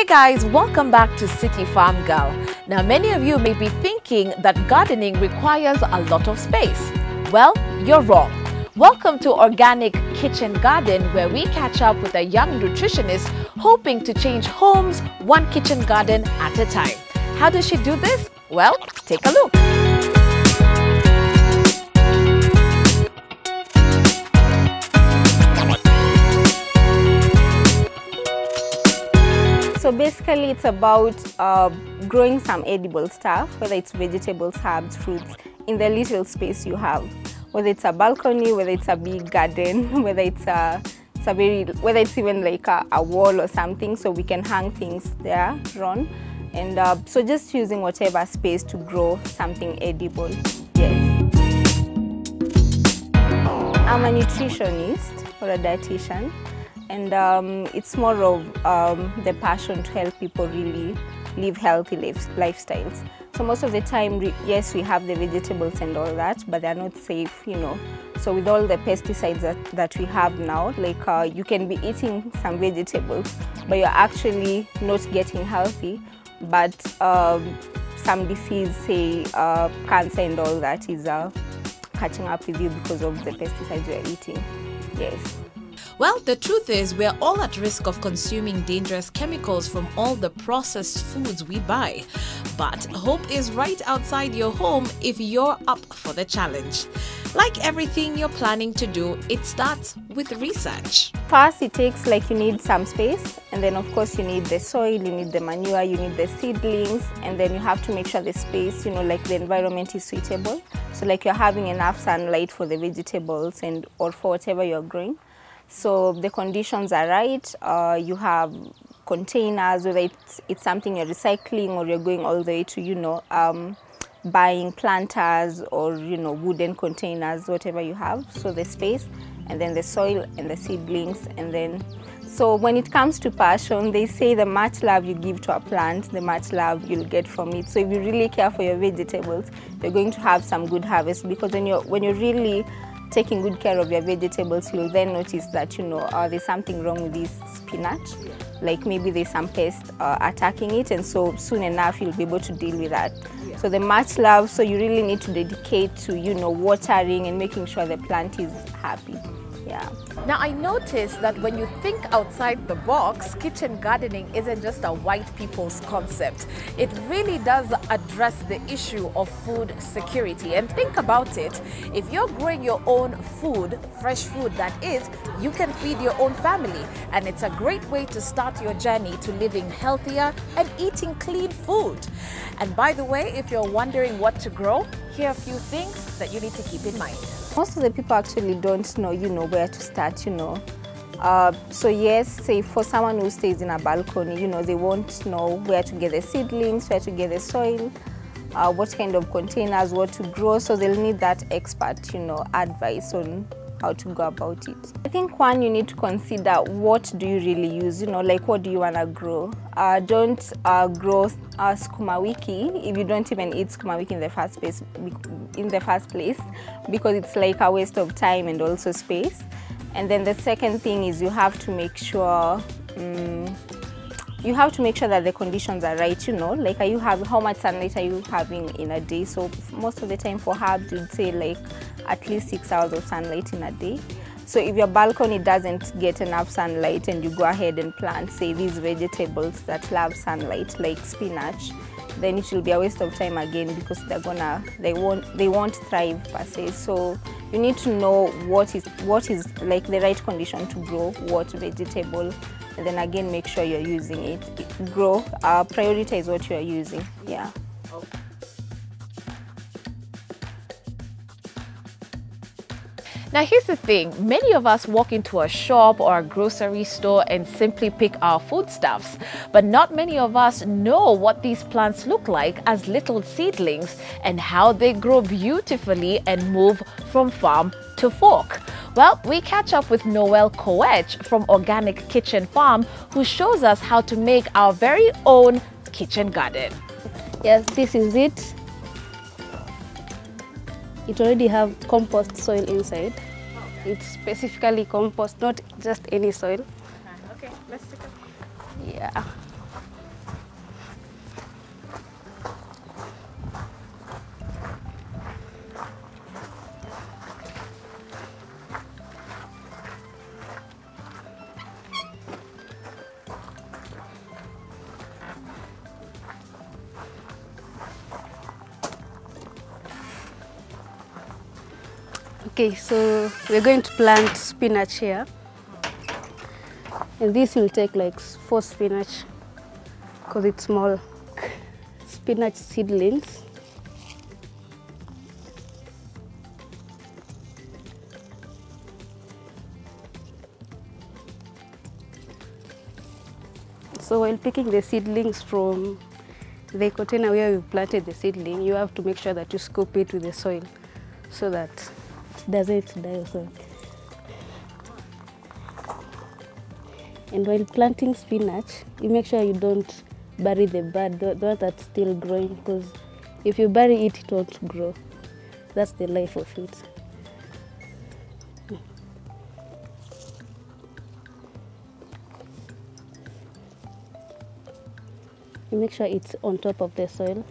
guys, welcome back to City Farm Girl. Now many of you may be thinking that gardening requires a lot of space. Well, you're wrong. Welcome to Organic Kitchen Garden, where we catch up with a young nutritionist hoping to change homes one kitchen garden at a time. How does she do this? Well, take a look. So basically it's about growing some edible stuff, whether it's vegetables, herbs, fruits, in the little space you have. Whether it's a balcony, whether it's a big garden, whether it's even like a wall or something, so we can hang things there, Ron. And so just using whatever space to grow something edible. Yes. I'm a nutritionist or a dietitian. And it's more of the passion to help people really live healthy lifestyles. So most of the time, yes, we have the vegetables and all that, but they're not safe, you know. So with all the pesticides that we have now, like you can be eating some vegetables, but you're actually not getting healthy. But some disease, say cancer and all that, is catching up with you because of the pesticides you're eating. Yes. Well, the truth is we're all at risk of consuming dangerous chemicals from all the processed foods we buy. But hope is right outside your home if you're up for the challenge. Like everything you're planning to do, it starts with research. First, it takes you need some space, and then of course you need the soil, you need the manure, you need the seedlings, and then you have to make sure the space, like the environment is suitable. So like you're having enough sunlight for the vegetables or for whatever you're growing. So the conditions are right. You have containers, whether it's something you're recycling or you're going all the way to, buying planters or, wooden containers, whatever you have. So the space, and then the soil and the seedlings. And then, so when it comes to passion, they say the much love you give to a plant, the much love you'll get from it. So if you really care for your vegetables, you're going to have some good harvest, because when you're really taking good care of your vegetables, you'll then notice that there's something wrong with this spinach, like maybe there's some pest attacking it, and so soon enough you'll be able to deal with that. So the much love, so you really need to dedicate to watering and making sure the plant is happy. Yeah. Now I noticed that when you think outside the box, kitchen gardening isn't just a white people's concept. It really does address the issue of food security. And think about it, if you're growing your own food, fresh food that is, you can feed your own family. And it's a great way to start your journey to living healthier and eating clean food. And by the way, if you're wondering what to grow, here are a few things that you need to keep in mind. Most of the people actually don't know, where to start, So yes, say for someone who stays in a balcony, they won't know where to get the seedlings, where to get the soil, what kind of containers, what to grow. So they'll need that expert, advice on how to go about it. I think one, you need to consider what do you really use, like what do you want to grow. Don't grow skuma wiki if you don't even eat skuma wiki in the first place, because it's like a waste of time and also space. And then the second thing is you have to make sure that the conditions are right, like how much sunlight are you having in a day. So most of the time for herbs, you'd say like at least 6 hours of sunlight in a day. So if your balcony doesn't get enough sunlight and you go ahead and plant, say, these vegetables that love sunlight, like spinach, then it will be a waste of time again, because they won't thrive per se. So you need to know what is like the right condition to grow what vegetable, and then again make sure you're using it. Prioritize what you're using. Yeah. Now here's the thing, many of us walk into a shop or a grocery store and simply pick our foodstuffs, but not many of us know what these plants look like as little seedlings and how they grow beautifully and move from farm to fork. Well, we catch up with Noelle Koech from Organic Kitchen Farm, who shows us how to make our very own kitchen garden. Yes, this is it. It already have compost soil inside. It's specifically compost, not just any soil. Okay, let's take a look. Yeah. Okay, so we're going to plant spinach here. And this will take like 4 spinach because it's small. Spinach seedlings. So while picking the seedlings from the container where you planted the seedling, you have to make sure that you scoop it with the soil so that it doesn't die also. And while planting spinach, you make sure you don't bury the bud, the one that's still growing, because if you bury it, it won't grow. That's the life of it. You make sure it's on top of the soil.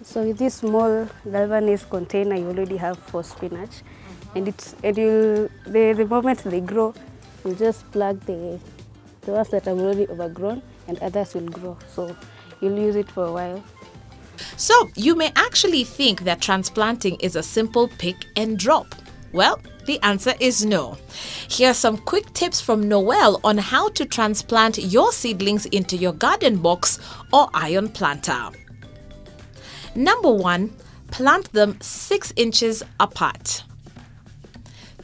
So with this small galvanized container, you already have 4 spinach, and the moment they grow, you just plug the ones that are already overgrown, and others will grow. So you'll use it for a while. So you may actually think that transplanting is a simple pick and drop. Well, the answer is no. Here are some quick tips from Noel on how to transplant your seedlings into your garden box or iron planter. Number 1, plant them 6 inches apart.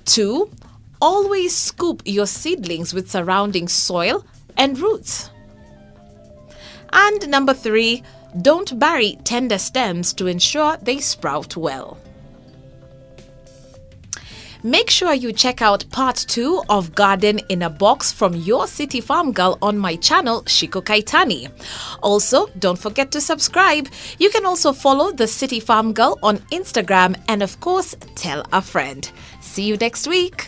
2, always scoop your seedlings with surrounding soil and roots. And number 3, don't bury tender stems to ensure they sprout well. Make sure you check out part 2 of Garden in a Box from your city farm girl on my channel, Shiko Kaitani. Also, don't forget to subscribe. You can also follow the City Farm Girl on Instagram and of course, tell a friend. See you next week.